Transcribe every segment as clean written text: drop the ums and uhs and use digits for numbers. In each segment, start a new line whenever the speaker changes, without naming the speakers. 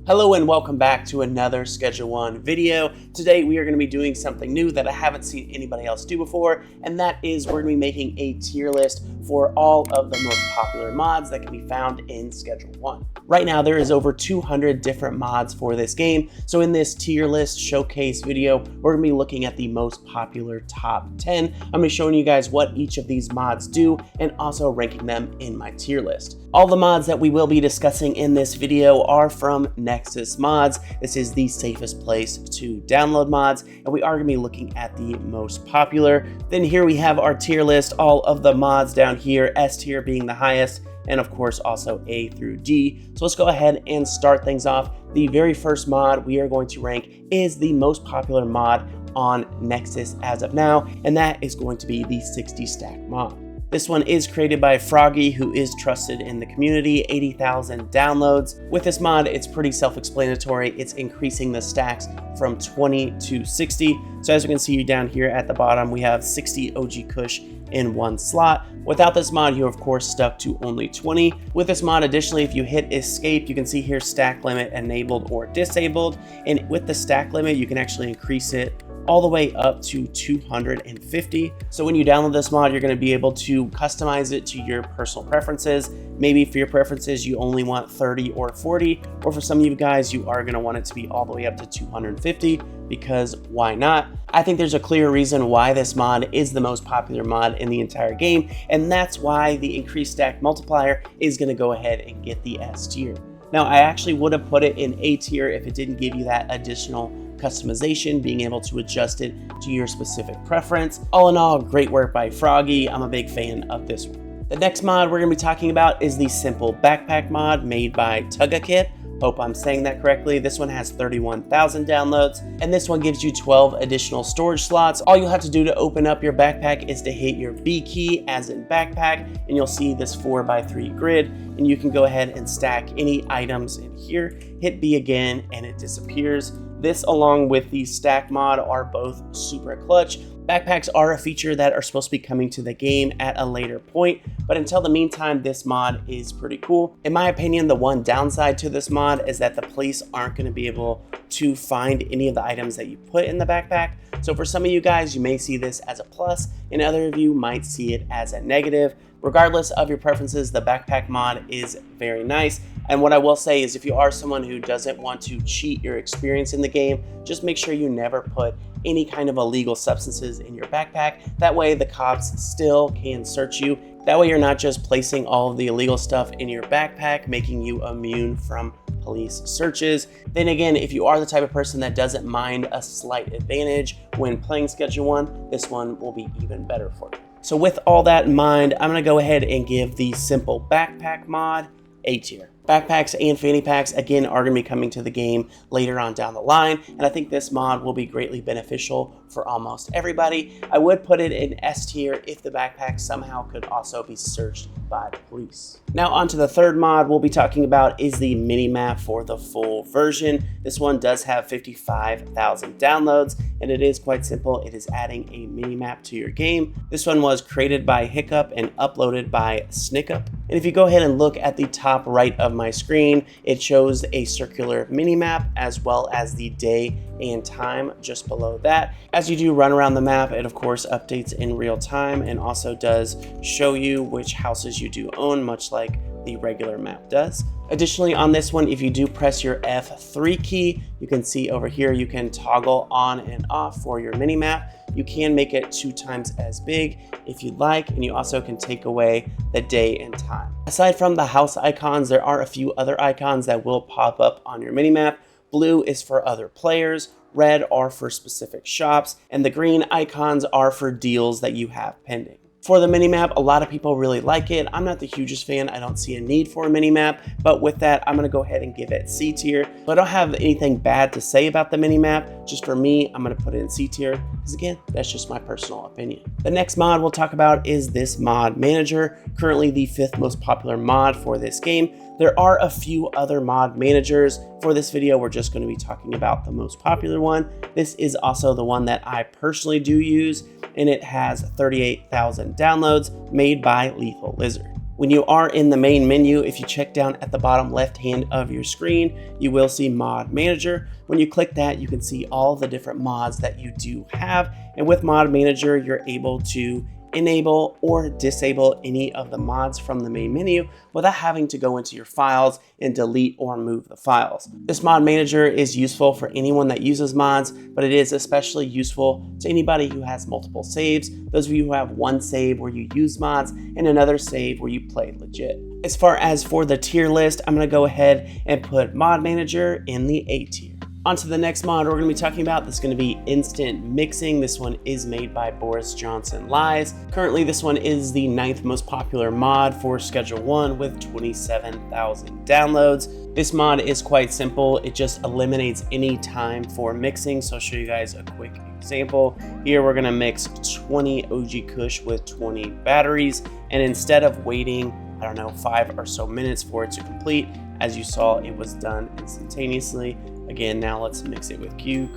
Hello and welcome back to another Schedule 1 video. Today we are going to be doing something new that I haven't seen anybody else do before, and that is we're going to be making a tier list for all of the most popular mods that can be found in Schedule 1. Right now there is over 200 different mods for this game, so in this tier list showcase video, we're going to be looking at the most popular top 10. I'm going to be showing you guys what each of these mods do and also ranking them in my tier list. All the mods that we will be discussing in this video are from Nexus Mods. This is the safest place to download mods, and we are going to be looking at the most popular. Then here we have our tier list, all of the mods down here, S tier being the highest, and of course also A through D. So let's go ahead and start things off. The very first mod we are going to rank is the most popular mod on Nexus as of now, and that is going to be the 60 stack mod. This one is created by Froggy, who is trusted in the community, 80,000 downloads. With this mod, it's pretty self-explanatory. It's increasing the stacks from 20 to 60. So as you can see down here at the bottom, we have 60 OG Kush in one slot. Without this mod, you're of course stuck to only 20. With this mod, additionally, if you hit escape, you can see here stack limit enabled or disabled. And with the stack limit, you can actually increase it all the way up to 250. So when you download this mod, you're going to be able to customize it to your personal preferences. Maybe for your preferences, you only want 30 or 40, or for some of you guys, you are going to want it to be all the way up to 250, because why not? I think there's a clear reason why this mod is the most popular mod in the entire game, and that's why the increased stack multiplier is going to go ahead and get the S tier. Now, I actually would have put it in A tier if it didn't give you that additional customization, being able to adjust it to your specific preference. All in all, great work by Froggy. I'm a big fan of this one. The next mod we're going to be talking about is the simple backpack mod made by Tugakit. Hope I'm saying that correctly. This one has 31,000 downloads, and this one gives you 12 additional storage slots. All you'll have to do to open up your backpack is to hit your B key, as in backpack, and you'll see this 4x3 grid, and you can go ahead and stack any items in here, hit B again, and it disappears. This, along with the stack mod, are both super clutch. Backpacks are a feature that are supposed to be coming to the game at a later point, but until the meantime, this mod is pretty cool. In my opinion, the one downside to this mod is that the police aren't going to be able to find any of the items that you put in the backpack. So for some of you guys, you may see this as a plus, and other of you might see it as a negative. Regardless of your preferences, the backpack mod is very nice. And what I will say is if you are someone who doesn't want to cheat your experience in the game, just make sure you never put any kind of illegal substances in your backpack. That way the cops still can search you. That way you're not just placing all of the illegal stuff in your backpack, making you immune from police searches. Then again, if you are the type of person that doesn't mind a slight advantage when playing Schedule 1, this one will be even better for you. So with all that in mind, I'm going to go ahead and give the simple backpack mod A tier. Backpacks and fanny packs, again, are going to be coming to the game later on down the line, and I think this mod will be greatly beneficial for almost everybody. I would put it in S tier if the backpack somehow could also be searched by the police. Now on to the third mod we'll be talking about is the Minimap for the full version. This one does have 55,000 downloads, and it is quite simple. It is adding a minimap to your game. This one was created by Hiccup and uploaded by Snickup. And if you go ahead and look at the top right of my screen, it shows a circular minimap as well as the day and time just below that. As you do run around the map, it of course updates in real time and also does show you which houses you do own, much like the regular map does. Additionally, on this one, if you do press your F3 key, you can see over here you can toggle on and off for your minimap. You can make it 2 times as big if you'd like, and you also can take away the day and time. Aside from the house icons, there are a few other icons that will pop up on your minimap. Blue is for other players, red are for specific shops, and the green icons are for deals that you have pending. For the minimap, a lot of people really like it. I'm not the hugest fan. I don't see a need for a minimap, but with that, I'm gonna go ahead and give it C tier. So I don't have anything bad to say about the minimap. Just for me, I'm gonna put it in C tier, because again, that's just my personal opinion. The next mod we'll talk about is this mod manager, currently the 5th most popular mod for this game. There are a few other mod managers. For this video, we're just going to be talking about the most popular one. This is also the one that I personally do use, and it has 38,000 downloads, made by Lethal Lizard. When you are in the main menu, if you check down at the bottom left hand of your screen, you will see Mod Manager. When you click that, you can see all the different mods that you do have. And with Mod Manager, you're able to enable or disable any of the mods from the main menu without having to go into your files and delete or move the files. This mod manager is useful for anyone that uses mods, but it is especially useful to anybody who has multiple saves, those of you who have one save where you use mods and another save where you play legit. As far as for the tier list, I'm going to go ahead and put mod manager in the A tier. On to the next mod we're going to be talking about. This is going to be instant mixing. This one is made by Boris Johnson Lies. Currently, this one is the 9th most popular mod for Schedule 1 with 27,000 downloads. This mod is quite simple. It just eliminates any time for mixing. So I'll show you guys a quick example. Here we're going to mix 20 OG Kush with 20 batteries. And instead of waiting, I don't know, 5 or so minutes for it to complete, as you saw, it was done instantaneously. Again, now let's mix it with Cuke.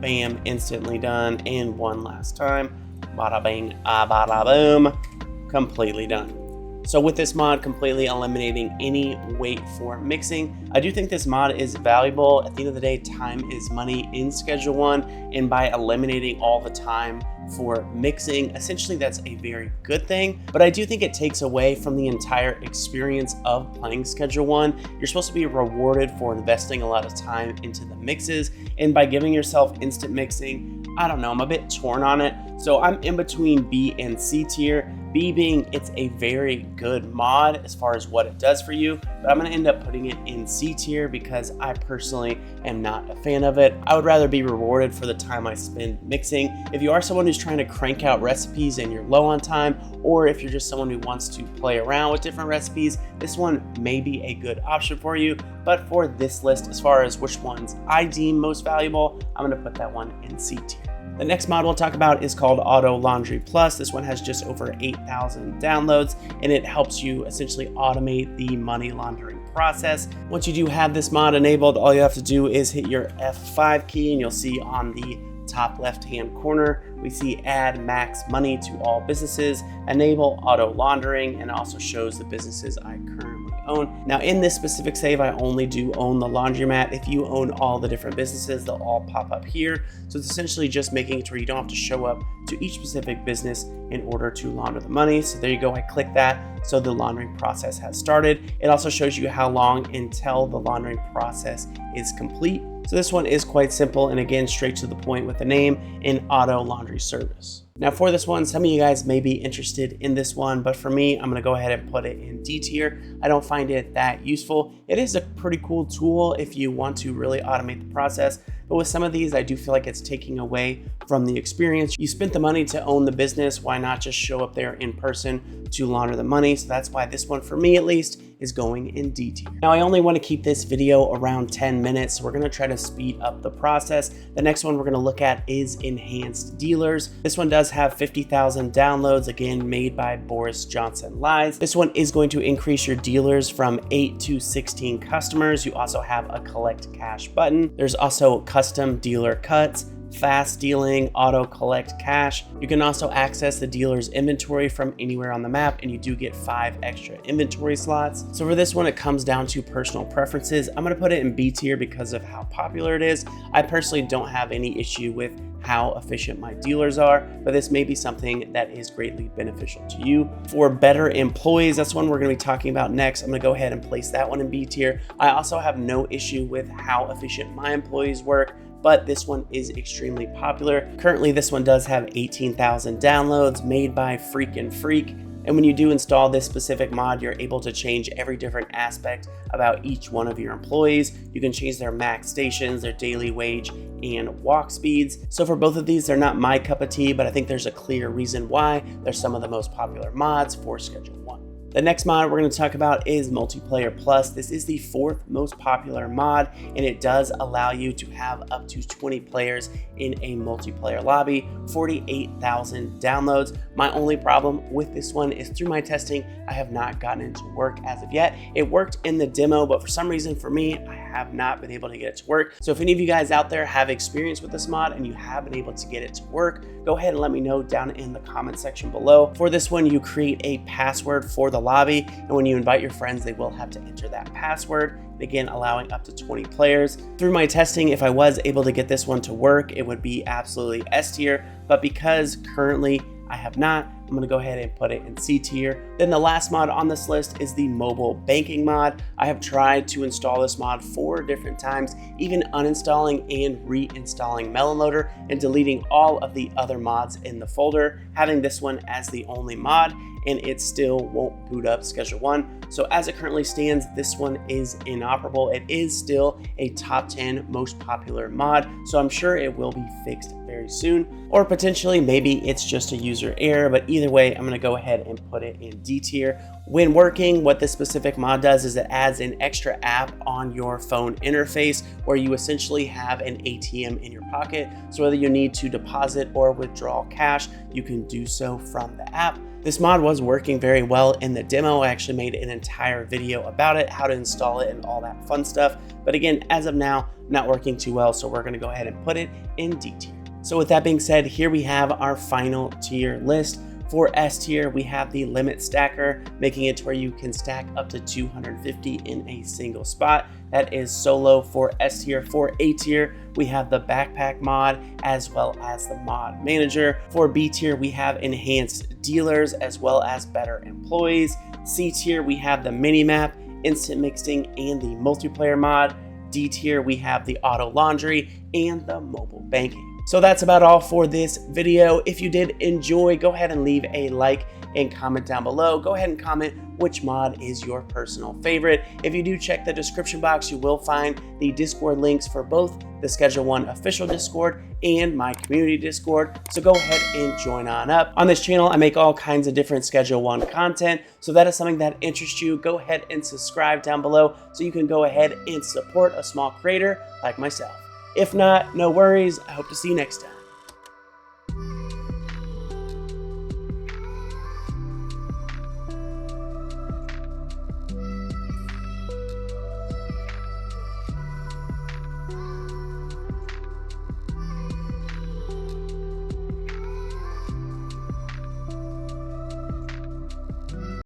Bam, instantly done. And one last time. Bada bang, bada boom. Completely done. So with this mod completely eliminating any wait for mixing, I do think this mod is valuable. At the end of the day, time is money in Schedule 1, and by eliminating all the time for mixing, essentially that's a very good thing. But I do think it takes away from the entire experience of playing Schedule 1. You're supposed to be rewarded for investing a lot of time into the mixes, and by giving yourself instant mixing, I don't know, I'm a bit torn on it. So I'm in between B and C tier. B being it's a very good mod as far as what it does for you, but I'm going to end up putting it in C tier because I personally am not a fan of it. I would rather be rewarded for the time I spend mixing. If you are someone who's trying to crank out recipes and you're low on time, or if you're just someone who wants to play around with different recipes, this one may be a good option for you. But for this list, as far as which ones I deem most valuable, I'm going to put that one in C tier. The next mod we'll talk about is called Auto Laundry Plus. This one has just over 8,000 downloads, and it helps you essentially automate the money laundering process. Once you do have this mod enabled, all you have to do is hit your F5 key, and you'll see on the top left hand corner we see add max money to all businesses, enable auto laundering, and it also shows the businesses I currently own. Now in this specific save, I only do own the laundromat. If you own all the different businesses, they'll all pop up here. So it's essentially just making it to where you don't have to show up to each specific business in order to launder the money. So there you go, I click that. So the laundering process has started. It also shows you how long until the laundering process is complete. So this one is quite simple, and again, straight to the point with the name, an auto laundry service. Now for this one, some of you guys may be interested in this one, but for me, I'm gonna go ahead and put it in D tier. I don't find it that useful. It is a pretty cool tool if you want to really automate the process, but with some of these, I do feel like it's taking away from the experience. You spent the money to own the business, why not just show up there in person to launder the money? So that's why this one, for me at least, is going in D tier. Now I only want to keep this video around 10 minutes, so we're going to try to speed up the process. The next one we're going to look at is enhanced dealers. This one does have 50,000 downloads, again made by Boris Johnson Lies. This one is going to increase your dealers from 8 to 16 customers. You also have a collect cash button. There's also custom dealer cuts, fast dealing, auto collect cash. You can also access the dealer's inventory from anywhere on the map, and you do get 5 extra inventory slots. So for this one, it comes down to personal preferences. I'm gonna put it in B tier because of how popular it is. I personally don't have any issue with how efficient my dealers are, but this may be something that is greatly beneficial to you. For better employees, that's one we're gonna be talking about next. I'm gonna go ahead and place that one in B tier. I also have no issue with how efficient my employees work, but this one is extremely popular. Currently, this one does have 18,000 downloads, made by Freakin' Freak. And when you do install this specific mod, you're able to change every different aspect about each one of your employees. You can change their max stations, their daily wage, and walk speeds. So for both of these, they're not my cup of tea, but I think there's a clear reason why they're some of the most popular mods for Schedule 1. The next mod we're going to talk about is MultiplayerPlus. This is the 4th most popular mod, and it does allow you to have up to 20 players in a multiplayer lobby, 48,000 downloads. My only problem with this one is through my testing, I have not gotten it to work as of yet. It worked in the demo, but for some reason for me, I have not been able to get it to work. So if any of you guys out there have experience with this mod and you have been able to get it to work, go ahead and let me know down in the comment section below. For this one, you create a password for the lobby, and when you invite your friends, they will have to enter that password. Again, allowing up to 20 players. Through my testing, if I was able to get this one to work, it would be absolutely S tier, but because currently I have not, I'm gonna go ahead and put it in C tier. Then the last mod on this list is the mobile banking mod. I have tried to install this mod 4 different times, even uninstalling and reinstalling Melon Loader and deleting all of the other mods in the folder, having this one as the only mod, and it still won't boot up Schedule 1. So as it currently stands, this one is inoperable. It is still a top 10 most popular mod, so I'm sure it will be fixed very soon, or potentially maybe it's just a user error, but either way, I'm gonna go ahead and put it in D tier. When working, what this specific mod does is it adds an extra app on your phone interface where you essentially have an ATM in your pocket. So whether you need to deposit or withdraw cash, you can do so from the app. This mod was working very well in the demo. I actually made an entire video about it, how to install it and all that fun stuff. But again, as of now, not working too well. So we're gonna go ahead and put it in D tier. So with that being said, here we have our final tier list. For S tier, we have the limit stacker, making it to where you can stack up to 250 in a single spot. That is solo for S tier. For A tier, we have the backpack mod as well as the mod manager. For B tier, we have enhanced dealers as well as better employees. C tier, we have the Minimap, instant mixing, and the multiplayer mod. D tier, we have the auto laundry and the mobile banking. So that's about all for this video. If you did enjoy, go ahead and leave a like and comment down below. Go ahead and comment which mod is your personal favorite. If you do check the description box, you will find the Discord links for both the Schedule 1 official Discord and my community Discord. So go ahead and join on up. On this channel, I make all kinds of different Schedule 1 content. So that is something that interests you, go ahead and subscribe down below so you can go ahead and support a small creator like myself. If not, no worries. I hope to see you next time.